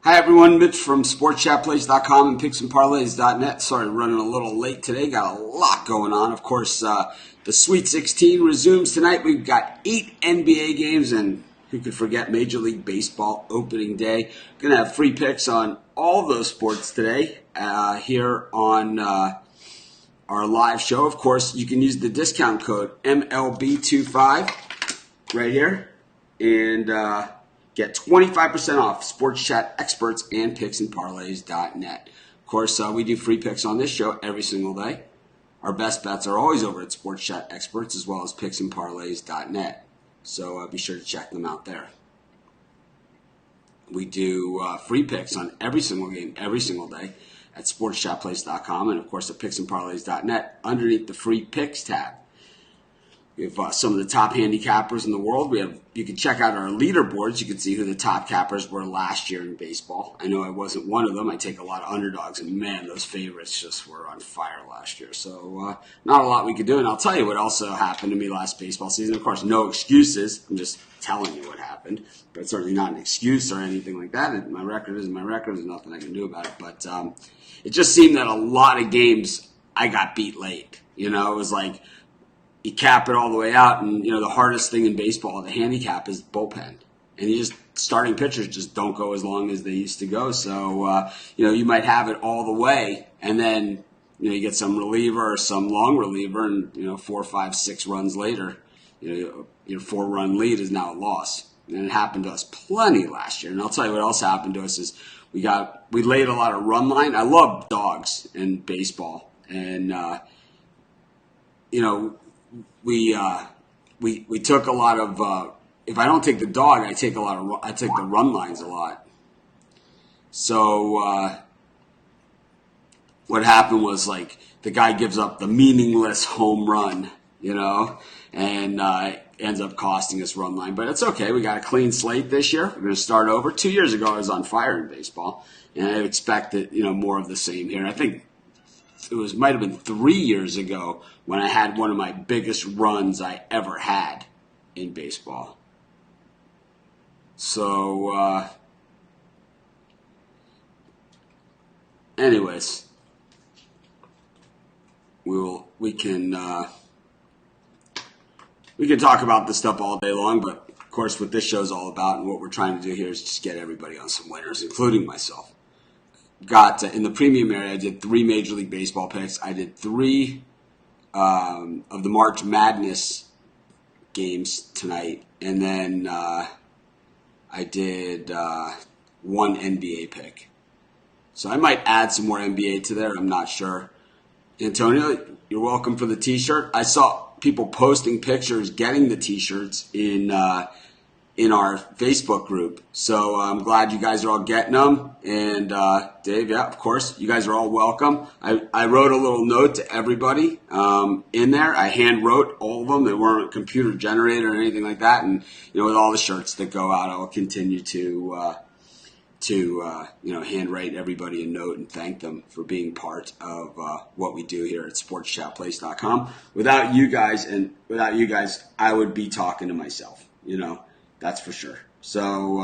Hi everyone, Mitch from sportschatplace.com and picksandparlays.net. Sorry, running a little late today. Got a lot going on. Of course, the Sweet 16 resumes tonight. We've got 8 NBA games, and who could forget Major League Baseball opening day. Going to have free picks on all those sports today here on our live show. Of course, you can use the discount code MLB25 right here and get 25% off Sports Chat Experts and picksandparlays.net. Of course, we do free picks on this show every single day. Our best bets are always over at Sports Chat Experts as well as picksandparlays.net. So be sure to check them out there. We do free picks on every single game, every single day at sportschatplace.com and, of course, at picksandparlays.net underneath the free picks tab. We have some of the top handicappers in the world. You can check out our leaderboards. You can see who the top cappers were last year in baseball. I know I wasn't one of them. I take a lot of underdogs, and man, those favorites just were on fire last year. So not a lot we could do. And I'll tell you what also happened to me last baseball season. Of course, no excuses. I'm just telling you what happened. But it's certainly not an excuse or anything like that. My record isn't my record. There's nothing I can do about it. But it just seemed that a lot of games I got beat late. You know, it was like you cap it all the way out, and the hardest thing in baseball, the handicap, is bullpen. And starting pitchers just don't go as long as they used to go. So you might have it all the way, and then you get some reliever or some long reliever, and 4, 5, 6 runs later, your 4-run lead is now a loss. And it happened to us plenty last year. And I'll tell you what else happened to us is we laid a lot of run line. I love dogs in baseball, and we took a lot of if I don't take the dog, I take the run lines a lot. So what happened was, like, the guy gives up the meaningless home run, and ends up costing us run line. But it's okay. We got a clean slate this year. We're going to start over. 2 years ago, I was on fire in baseball, and I expect that more of the same here. I think it might have been 3 years ago when I had one of my biggest runs I ever had in baseball. So, anyways, we can talk about this stuff all day long, but of course, what this show's all about and what we're trying to do here is just get everybody on some winners, including myself. In the premium area, I did 3 Major League Baseball picks. I did 3 of the March Madness games tonight, and then I did 1 NBA pick. So I might add some more NBA to there. I'm not sure. Antonio, you're welcome for the T-shirt. I saw people posting pictures getting the T-shirts in our Facebook group. So I'm glad you guys are all getting them. And Dave, yeah, of course, you guys are all welcome. I wrote a little note to everybody in there. I hand wrote all of them. They weren't computer generated or anything like that. And with all the shirts that go out, I will continue to handwrite everybody a note and thank them for being part of what we do here at sportschatplace.com. Without you guys, I would be talking to myself. That's for sure. So,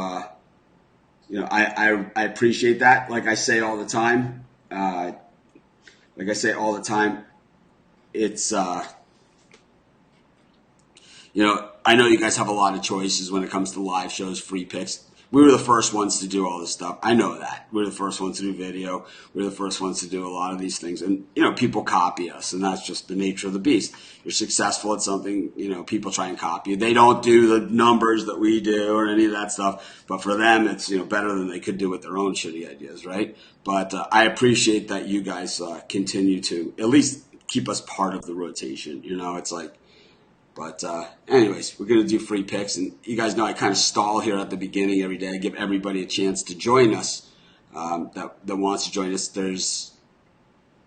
I appreciate that. Like I say all the time, it's, I know you guys have a lot of choices when it comes to live shows, free picks. We were the first ones to do all this stuff. I know that. We're the first ones to do video. We're the first ones to do a lot of these things. And, people copy us, and that's just the nature of the beast. You're successful at something, people try and copy you. They don't do the numbers that we do or any of that stuff. But for them, it's, better than they could do with their own shitty ideas, right? But I appreciate that you guys continue to at least keep us part of the rotation. It's like, but anyways, we're going to do free picks. And you guys know I kind of stall here at the beginning every day. I give everybody a chance to join us that wants to join us. There's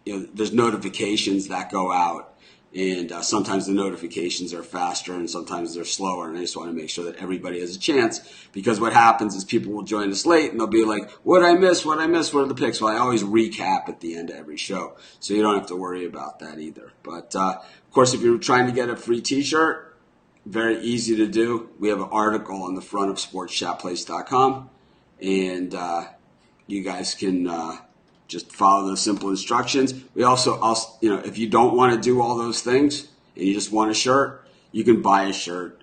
notifications that go out. And sometimes the notifications are faster and sometimes they're slower. And I just want to make sure that everybody has a chance. Because what happens is people will join us late and they'll be like, what'd I miss? What are the picks? Well, I always recap at the end of every show. So you don't have to worry about that either. But, of course, if you're trying to get a free T-shirt, very easy to do. We have an article on the front of sportschatplace.com. And you guys can just follow those simple instructions. We also, if you don't want to do all those things and you just want a shirt, you can buy a shirt.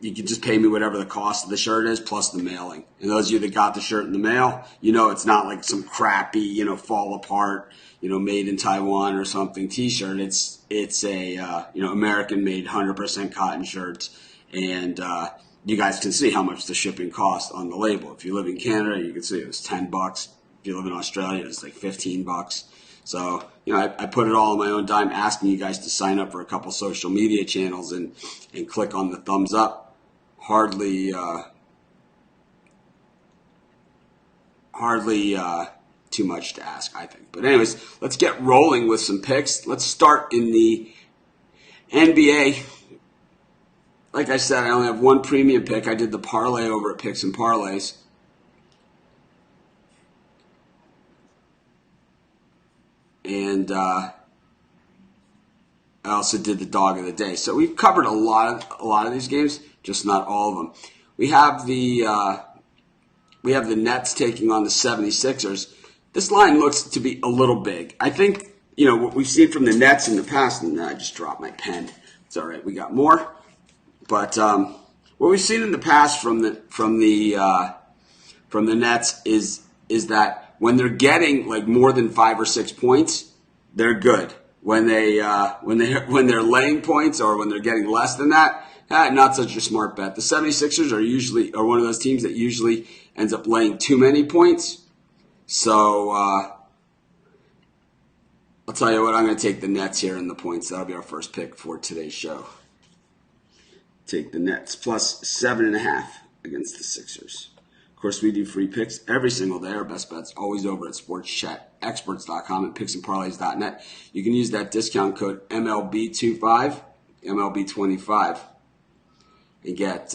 You can just pay me whatever the cost of the shirt is plus the mailing. And those of you that got the shirt in the mail, it's not like some crappy, fall apart, made in Taiwan or something t-shirt. It's a, American-made 100% cotton shirts. And you guys can see how much the shipping costs on the label. If you live in Canada, you can see it was $10. If you live in Australia, it's like $15. So, I put it all on my own dime, asking you guys to sign up for a couple social media channels and click on the thumbs up. Hardly too much to ask, I think. But anyways, let's get rolling with some picks. Let's start in the NBA. Like I said, I only have one premium pick. I did the parlay over at Picks and Parlays. And I also did the dog of the day. So we've covered a lot of these games, just not all of them. We have the Nets taking on the 76ers. This line looks to be a little big. I think, what we've seen from the Nets in the past, and I just dropped my pen. It's all right, we got more. But what we've seen in the past from the Nets is that when they're getting like more than 5 or 6 points, they're good. When they're laying points or when they're getting less than that, not such a smart bet. The 76ers are one of those teams that usually ends up laying too many points. So I'll tell you what, I'm going to take the Nets here in the points. That'll be our first pick for today's show. Take the Nets plus 7.5 against the Sixers. Of course, we do free picks every single day. Our best bets always over at sportschatexperts.com and picksandparlays.net. You can use that discount code MLB25, MLB25, and get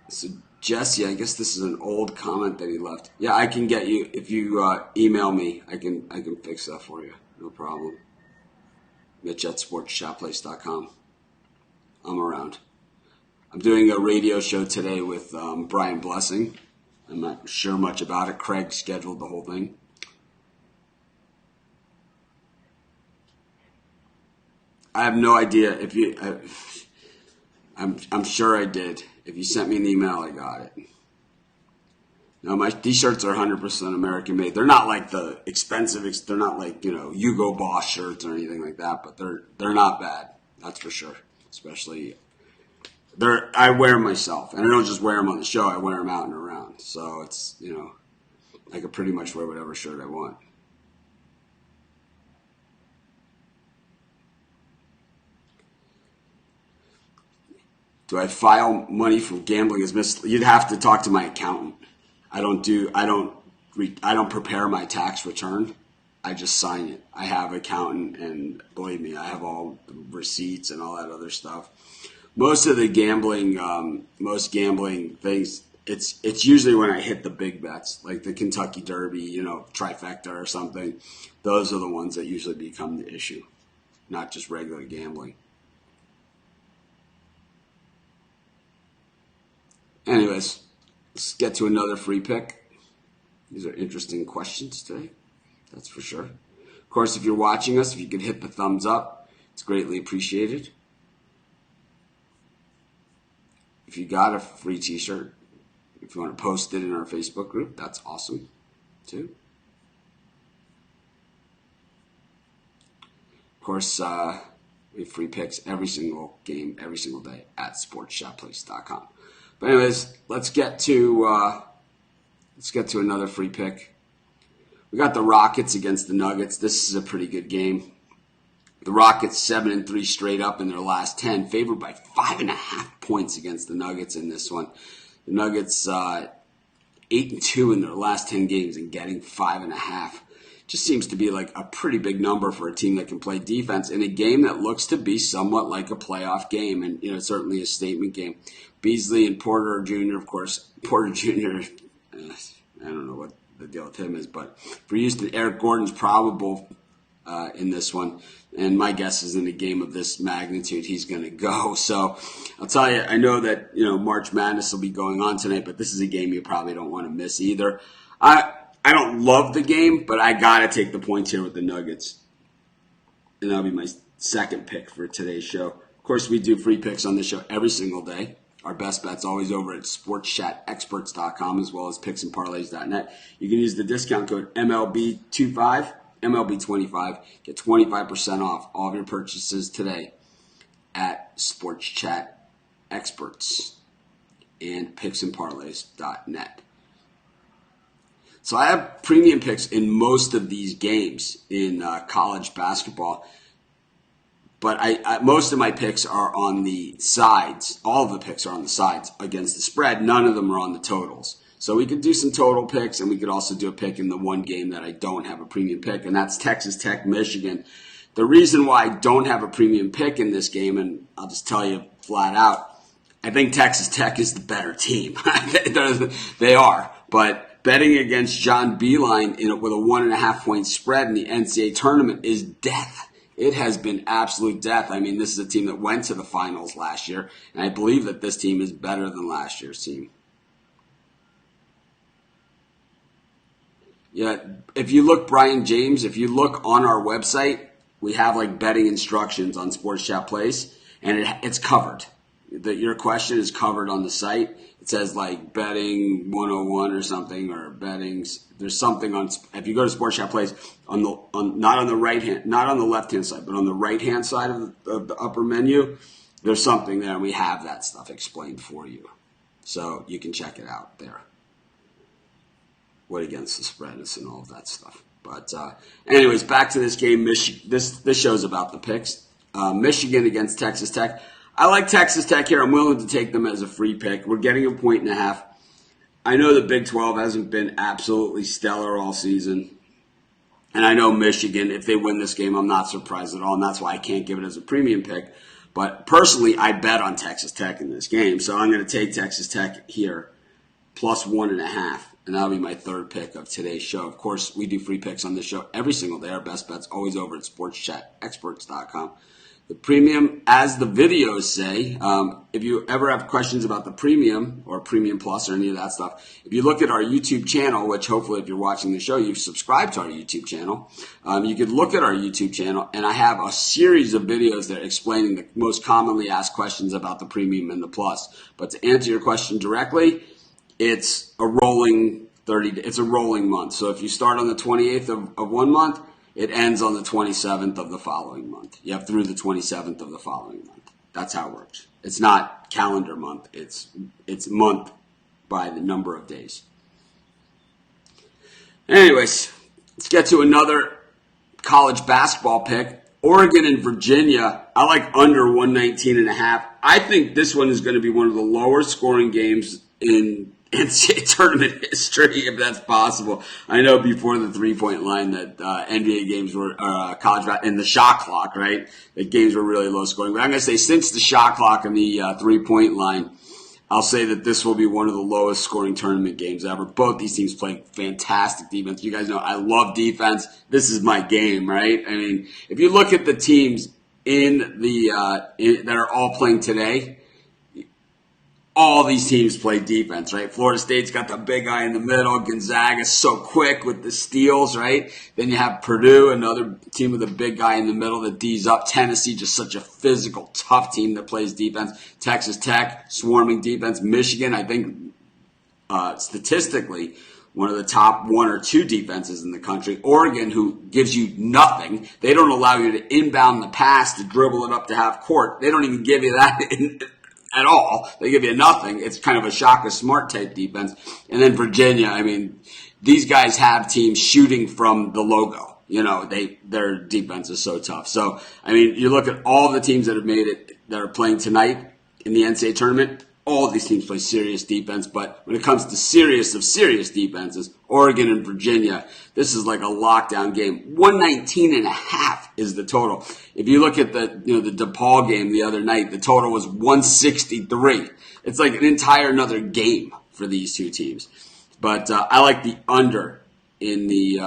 so Jesse, I guess this is an old comment that he left. Yeah, I can get you if you email me. I can fix that for you. No problem. Mitch at sportschatplace.com. I'm around. I'm doing a radio show today with Brian Blessing. I'm not sure much about it. Craig scheduled the whole thing. I have no idea if you. I'm sure I did. If you sent me an email, I got it. No, these shirts are 100% American made. They're not like the expensive. They're not like Hugo Boss shirts or anything like that. But they're not bad. That's for sure. Especially I wear them myself, and I don't just wear them on the show. I wear them out and around. So it's I could pretty much wear whatever shirt I want. Do I file money from gambling as misleading? You'd have to talk to my accountant. I don't prepare my tax return. I just sign it. I have an accountant, and believe me, I have all the receipts and all that other stuff. Most of the gambling things, it's usually when I hit the big bets, like the Kentucky Derby, trifecta or something. Those are the ones that usually become the issue, not just regular gambling. Anyways, let's get to another free pick. These are interesting questions today, that's for sure. Of course, if you're watching us, if you could hit the thumbs up, it's greatly appreciated. If you got a free t-shirt, if you want to post it in our Facebook group, that's awesome too. Of course, we have free picks every single game, every single day at sportschatplace.com. But anyways, let's get to another free pick. We got the Rockets against the Nuggets. This is a pretty good game. The Rockets 7-3 straight up in their last 10, favored by 5.5 points against the Nuggets in this one. The Nuggets 8-2 in their last 10 games and getting 5.5. Just seems to be like a pretty big number for a team that can play defense in a game that looks to be somewhat like a playoff game, and certainly a statement game. Beasley and Porter Jr., of course. Porter Jr., I don't know what the deal with him is, but for Houston, Eric Gordon's probable in this one. And my guess is in a game of this magnitude, he's going to go. So I'll tell you, I know that, March Madness will be going on tonight, but this is a game you probably don't want to miss either. I don't love the game, but I got to take the points here with the Nuggets. And that'll be my second pick for today's show. Of course, we do free picks on this show every single day. Our best bet's always over at sportschatexperts.com as well as picksandparlays.net. You can use the discount code MLB25, MLB25. Get 25% off all of your purchases today at Sports Chat Experts and picksandparlays.net. So I have premium picks in most of these games in college basketball. But most of my picks are on the sides. All of the picks are on the sides against the spread. None of them are on the totals. So we could do some total picks, and we could also do a pick in the one game that I don't have a premium pick, and that's Texas Tech, Michigan. The reason why I don't have a premium pick in this game, and I'll just tell you flat out, I think Texas Tech is the better team. They are. But betting against John Beilein with a 1.5 point spread in the NCAA tournament is death. It has been absolute death. I mean, this is a team that went to the finals last year, and I believe that this team is better than last year's team. Yeah, if you look, Brian James, if you look on our website, we have like betting instructions on Sports Chat Place, and it's covered. Your question is covered on the site. It says like betting 101 or something, or betting. There's something on. If you go to Sports Chat Place, not on the right hand, not on the left hand side, but on the right hand side of the upper menu, there's something there, and we have that stuff explained for you, so you can check it out there. What against the spread is and all of that stuff. But anyways, back to this game. This show's about the picks. Michigan against Texas Tech. I like Texas Tech here. I'm willing to take them as a free pick. We're getting a 1.5. I know the Big 12 hasn't been absolutely stellar all season. And I know Michigan, if they win this game, I'm not surprised at all. And that's why I can't give it as a premium pick. But personally, I bet on Texas Tech in this game. So I'm going to take Texas Tech here, plus 1.5. And that'll be my third pick of today's show. Of course, we do free picks on this show every single day. Our best bet's always over at sportschatexperts.com. The premium, as the videos say, if you ever have questions about the premium or premium plus or any of that stuff, if you look at our YouTube channel, which hopefully if you're watching the show, you've subscribed to our YouTube channel, you could look at our YouTube channel, and I have a series of videos there explaining the most commonly asked questions about the premium and the plus. But to answer your question directly, it's a rolling it's a rolling month. So if you start on the 28th of one month, it ends on the 27th of the following month. You have through the 27th of the following month. That's how it works. It's not calendar month. It's month by the number of days. Anyways, let's get to another college basketball pick. Oregon and Virginia. I like under 119.5. I think this one is going to be one of the lower scoring games in NCAA tournament history, if that's possible. I know before the 3-point line that NBA games were college and the shot clock, right? The games were really low scoring. But I'm going to say since the shot clock and the 3-point line, I'll say that this will be one of the lowest scoring tournament games ever. Both these teams play fantastic defense. You guys know I love defense. This is my game, right? I mean, if you look at the teams that are all playing today, all these teams play defense, right? Florida State's got the big guy in the middle. Gonzaga's so quick with the steals, right? Then you have Purdue, another team with a big guy in the middle that D's up. Tennessee, just such a physical, tough team that plays defense. Texas Tech, swarming defense. Michigan, I think statistically, one of the top 1 or 2 defenses in the country. Oregon, who gives you nothing. They don't allow you to inbound the pass, to dribble it up to half court. They don't even give you that at all. They give you nothing. It's kind of a Shaka Smart type defense. And then Virginia, I mean, these guys have teams shooting from the logo. You know, their defense is so tough. So, I mean, you look at all the teams that have made it, that are playing tonight in the NCAA tournament, all of these teams play serious defense. But when it comes to serious defenses, Oregon and Virginia, this is like a lockdown game. 119.5 is the total. If you look at the DePaul game the other night, the total was 163. It's like an entire another game for these two teams. But I like the under in the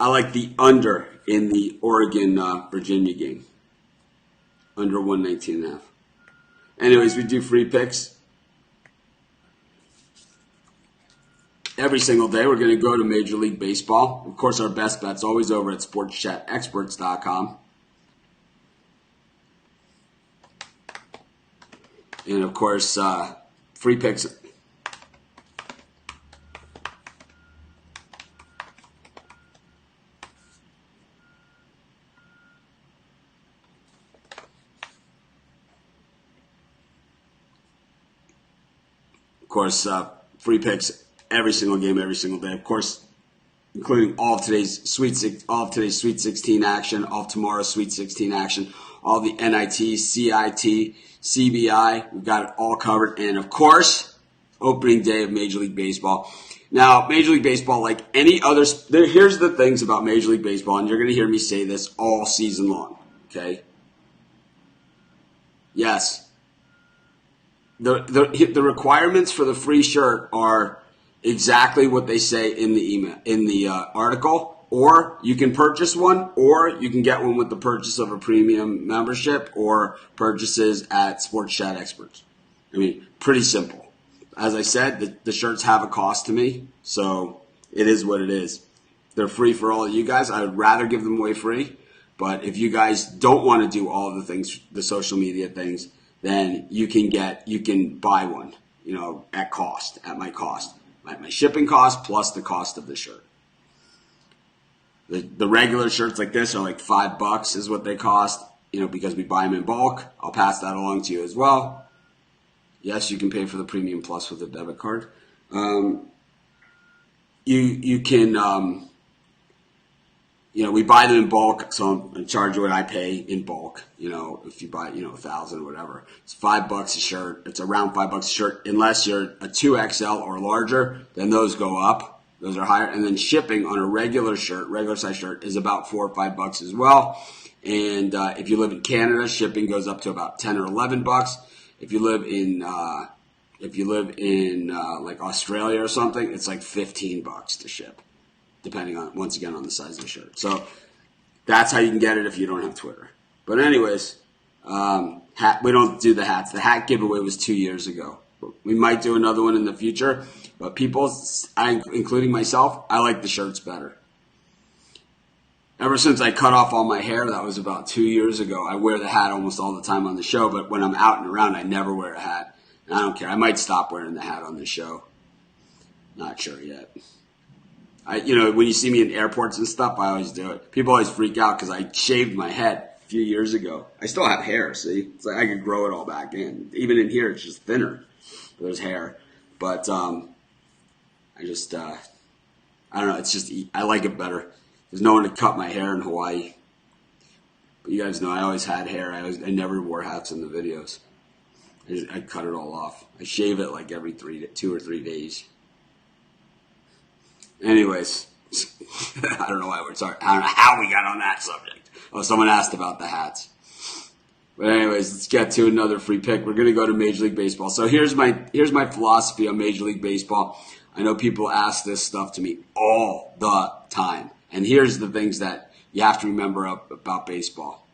I like the under in the Oregon Virginia game. Under 119.5. Anyways, we do free picks every single day. We're going to go to Major League Baseball. Of course, our best bet's always over at sportschatexperts.com. And of course, free picks. Of course, free picks every single game, every single day. Of course, including all of today's Sweet 16 action, all of tomorrow's Sweet 16 action, all the NIT, CIT, CBI. We've got it all covered. And of course, opening day of Major League Baseball. Now, Major League Baseball, like any other, here's the things about Major League Baseball, and you're going to hear me say this all season long, okay? Yes. The requirements for the free shirt are exactly what they say in the email, in the article, or you can purchase one, or you can get one with the purchase of a premium membership or purchases at Sports Chat Experts. I mean, pretty simple. As I said, the shirts have a cost to me, so it is what it is. They're free for all of you guys. I would rather give them away free, but if you guys don't want to do all of the things, the social media things, then you can buy one, at cost, at my cost. My shipping cost plus the cost of the shirt. The regular shirts like this are like $5 is what they cost, because we buy them in bulk. I'll pass that along to you as well. Yes, you can pay for the premium plus with a debit card. You can, we buy them in bulk, so I'm going to charge you what I pay in bulk. If you buy, 1,000 or whatever, it's $5 a shirt. It's around $5 a shirt, unless you're a 2XL or larger. Then those go up; those are higher. And then shipping on a regular size shirt, is about $4 or $5 as well. And if you live in Canada, shipping goes up to about $10 or $11. If you live in like Australia or something, it's like $15 to ship, depending on, once again, on the size of the shirt. So that's how you can get it if you don't have Twitter. But anyways, we don't do the hats. The hat giveaway was 2 years ago. We might do another one in the future, but people, including myself, I like the shirts better. Ever since I cut off all my hair, that was about 2 years ago, I wear the hat almost all the time on the show, but when I'm out and around, I never wear a hat. And I don't care. I might stop wearing the hat on the show. Not sure yet. When you see me in airports and stuff, I always do it. People always freak out because I shaved my head a few years ago. I still have hair, see? It's like I could grow it all back in. Even in here, it's just thinner. There's hair. But I don't know. It's just, I like it better. There's no one to cut my hair in Hawaii. But you guys know I always had hair. I never wore hats in the videos. I cut it all off. I shave it like every 2 or 3 days. Anyways, I don't know why we're talking. I don't know how we got on that subject. Oh, someone asked about the hats. But anyways, let's get to another free pick. We're going to go to Major League Baseball. So here's my philosophy on Major League Baseball. I know people ask this stuff to me all the time. And here's the things that you have to remember about baseball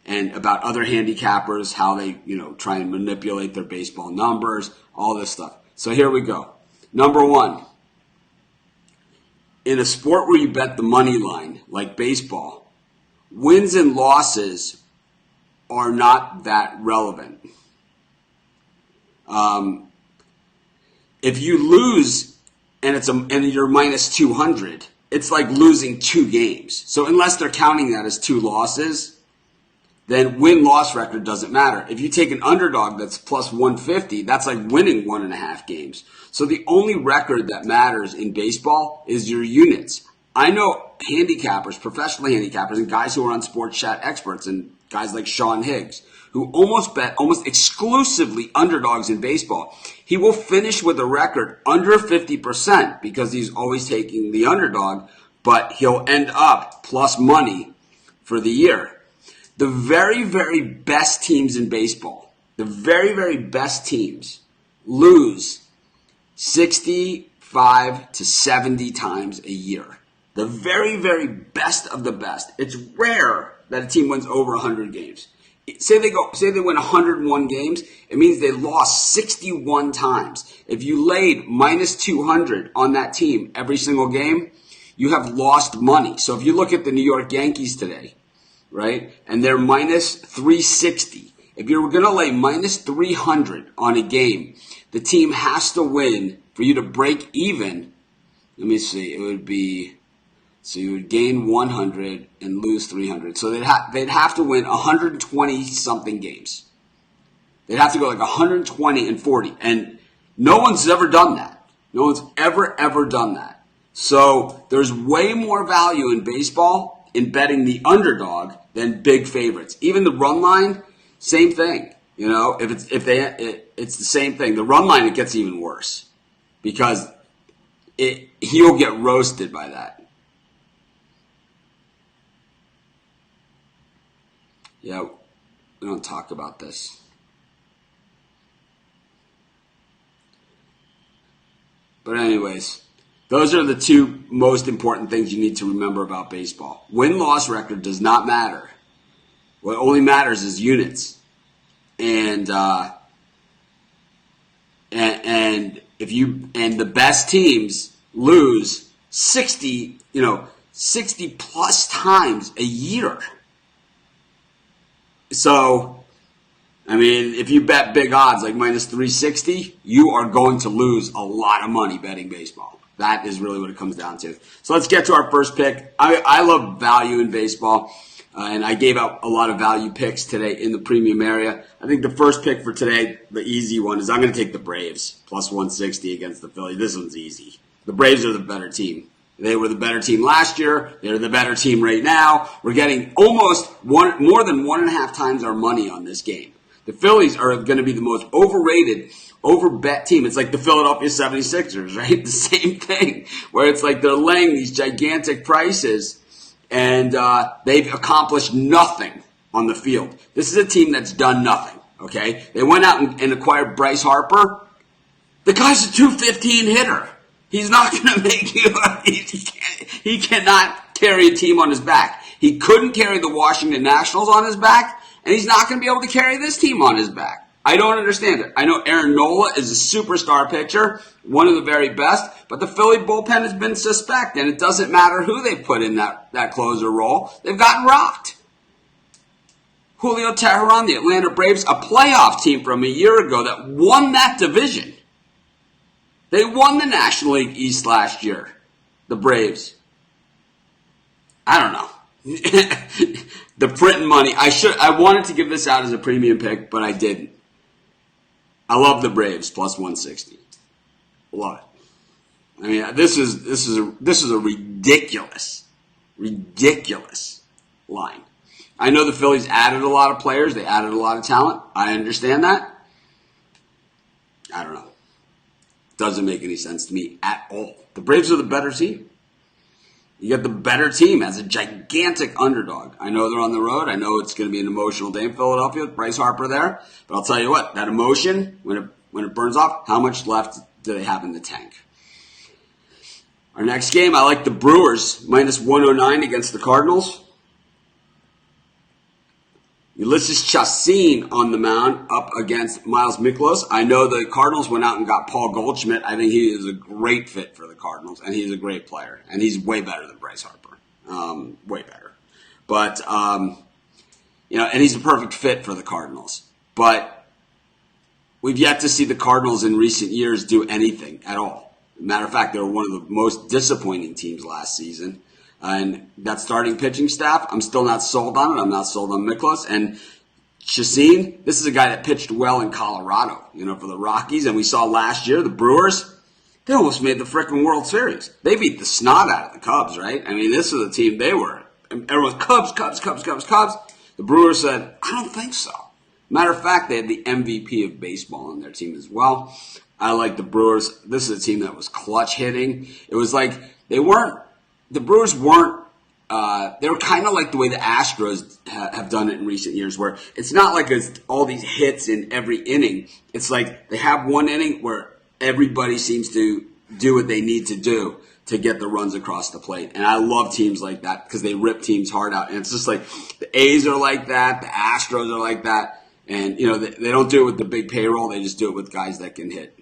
and about other handicappers, how they, try and manipulate their baseball numbers, all this stuff. So here we go. Number one. In a sport where you bet the money line, like baseball, wins and losses are not that relevant. If you lose and you're minus 200, it's like losing 2 games. So unless they're counting that as 2 losses, then win-loss record doesn't matter. If you take an underdog that's plus 150, that's like winning 1.5 games. So the only record that matters in baseball is your units. I know handicappers, professional handicappers, and guys who are on Sports Chat Experts, and guys like Sean Higgs, who bet almost exclusively underdogs in baseball. He will finish with a record under 50% because he's always taking the underdog, but he'll end up plus money for the year. The very, very best teams in baseball, the very, very best teams lose 65 to 70 times a year. the very, very best of the best. It's rare that a team wins over 100 games. Say they win 101 games, it means they lost 61 times. If you laid minus 200 on that team every single game, you have lost money. So if you look at the New York Yankees today, right, and they're minus 360, if you're going to lay minus 300 on a game, the team has to win for you to break even. Let me see, it would be... So you would gain 100 and lose 300. So they'd have to win 120-something games. They'd have to go like 120 and 40. And no one's ever done that. No one's ever done that. So there's way more value in baseball in betting the underdog than big favorites. Even the run line, same thing. You know, it's the same thing. The run line, it gets even worse because he'll get roasted by that. Yeah, we don't talk about this. But anyways, those are the two most important things you need to remember about baseball. Win-loss record does not matter. What only matters is units. And the best teams lose 60 plus times a year. So, I mean, if you bet big odds like minus 360, you are going to lose a lot of money betting baseball. That is really what it comes down to. So let's get to our first pick. I love value in baseball, and I gave out a lot of value picks today in the premium area. I think the first pick for today, the easy one, is I'm going to take the Braves, plus 160 against the Phillies. This one's easy. The Braves are the better team. They were the better team last year. They're the better team right now. We're getting almost more than 1.5 times our money on this game. The Phillies are going to be the most overrated, overbet team. It's like the Philadelphia 76ers, right? The same thing, where it's like they're laying these gigantic prices, and they've accomplished nothing on the field. This is a team that's done nothing, okay? They went out and acquired Bryce Harper. The guy's a .215 hitter. He's not going to make you. He cannot carry a team on his back. He couldn't carry the Washington Nationals on his back, and he's not going to be able to carry this team on his back. I don't understand it. I know Aaron Nola is a superstar pitcher, one of the very best, but the Philly bullpen has been suspect, and it doesn't matter who they put in that closer role. They've gotten rocked. Julio Teheran, the Atlanta Braves, a playoff team from a year ago that won that division. They won the National League East last year, the Braves. I don't know. The printing money. I wanted to give this out as a premium pick, but I didn't. I love the Braves plus 160. Love it. I mean, this is a ridiculous line. I know the Phillies added a lot of players. They added a lot of talent. I understand that. I don't know. Doesn't make any sense to me at all. The Braves are the better team. You get the better team as a gigantic underdog. I know they're on the road. I know it's going to be an emotional day in Philadelphia with Bryce Harper there. But I'll tell you what, that emotion, when it burns off, how much left do they have in the tank? Our next game, I like the Brewers, minus 109 against the Cardinals. Ulysses Chassin on the mound up against Miles Miklos. I know the Cardinals went out and got Paul Goldschmidt. I think he is a great fit for the Cardinals, and he's a great player. And he's way better than Bryce Harper. Way better. But, and he's a perfect fit for the Cardinals. But we've yet to see the Cardinals in recent years do anything at all. Matter of fact, they were one of the most disappointing teams last season. And that starting pitching staff, I'm still not sold on it. I'm not sold on Miklos. And Chassin, this is a guy that pitched well in Colorado, for the Rockies. And we saw last year, the Brewers, they almost made the frickin' World Series. They beat the snot out of the Cubs, right? I mean, this was a team they were. Everyone's Cubs. The Brewers said, I don't think so. Matter of fact, they had the MVP of baseball on their team as well. I like the Brewers. This is a team that was clutch hitting. It was like the Brewers weren't, they were kind of like the way the Astros have done it in recent years, where it's not like it's all these hits in every inning. It's like they have one inning where everybody seems to do what they need to do to get the runs across the plate. And I love teams like that because they rip teams hard out. And it's just like the A's are like that, the Astros are like that. And, they don't do it with the big payroll. They just do it with guys that can hit.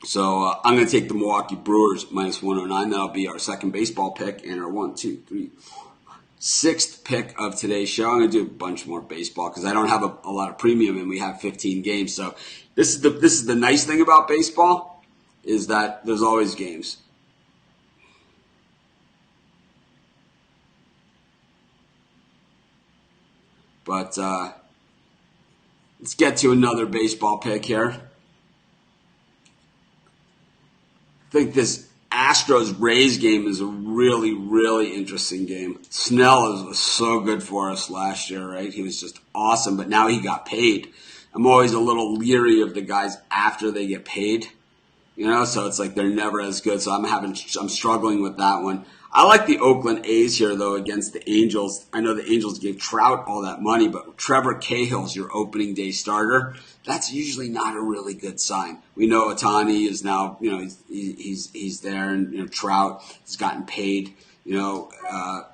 So I'm going to take the Milwaukee Brewers minus 109. That'll be our second baseball pick and our 6th pick of today's show. I'm going to do a bunch more baseball because I don't have a lot of premium and we have 15 games. So this is the nice thing about baseball is that there's always games. But let's get to another baseball pick here. I think this Astros-Rays game is a really, really interesting game. Snell was so good for us last year, right? He was just awesome, but now he got paid. I'm always a little leery of the guys after they get paid, so it's like they're never as good. So I'm struggling with that one. I like the Oakland A's here, though, against the Angels. I know the Angels gave Trout all that money, but Trevor Cahill's your opening day starter. That's usually not a really good sign. We know Ohtani is now, he's there, and Trout has gotten paid. The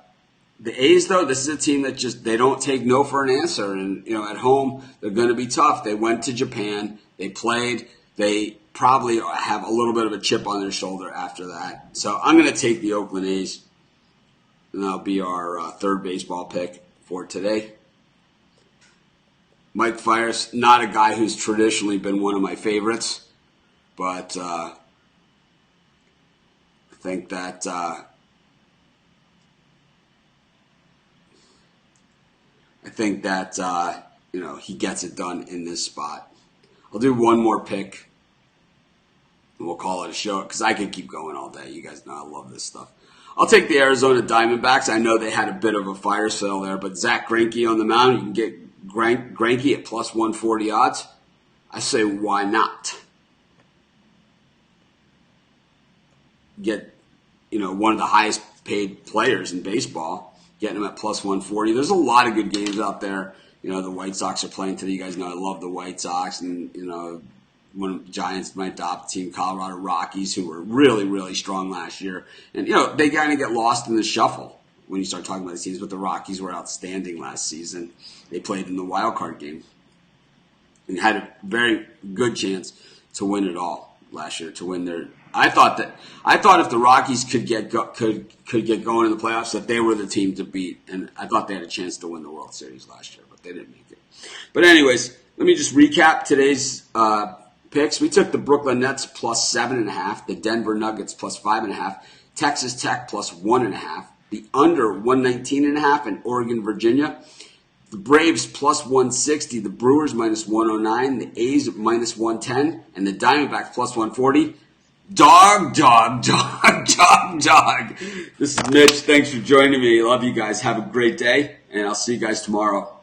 A's, though, this is a team that they don't take no for an answer. And, at home, they're going to be tough. They went to Japan. They played. They probably have a little bit of a chip on their shoulder after that. So I'm going to take the Oakland A's. And that'll be our third baseball pick for today. Mike Fiers, not a guy who's traditionally been one of my favorites. But I think that... he gets it done in this spot. I'll do one more pick, and we'll call it a show, because I could keep going all day. You guys know I love this stuff. I'll take the Arizona Diamondbacks. I know they had a bit of a fire sale there, but Zach Greinke on the mound, you can get Greinke at plus 140 odds. I say, why not? Get, one of the highest paid players in baseball, getting him at plus 140. There's a lot of good games out there. The White Sox are playing today. You guys know I love the White Sox. And, one of the Giants might adopt the team, Colorado Rockies, who were really, really strong last year. And, they kind of get lost in the shuffle when you start talking about the teams. But the Rockies were outstanding last season. They played in the wild card game and had a very good chance to win it all last year, to win their... I thought if the Rockies could get going in the playoffs, that they were the team to beat, and I thought they had a chance to win the World Series last year, but they didn't make it. But anyways, let me just recap today's picks. We took the Brooklyn Nets plus 7.5, the Denver Nuggets plus 5.5, Texas Tech plus 1.5, the under 119.5, and Oregon Virginia. The Braves plus 160, the Brewers minus 109, the A's minus 110, and the Diamondbacks plus 140. Dog. This is Mitch. Thanks for joining me. Love you guys. Have a great day, and I'll see you guys tomorrow.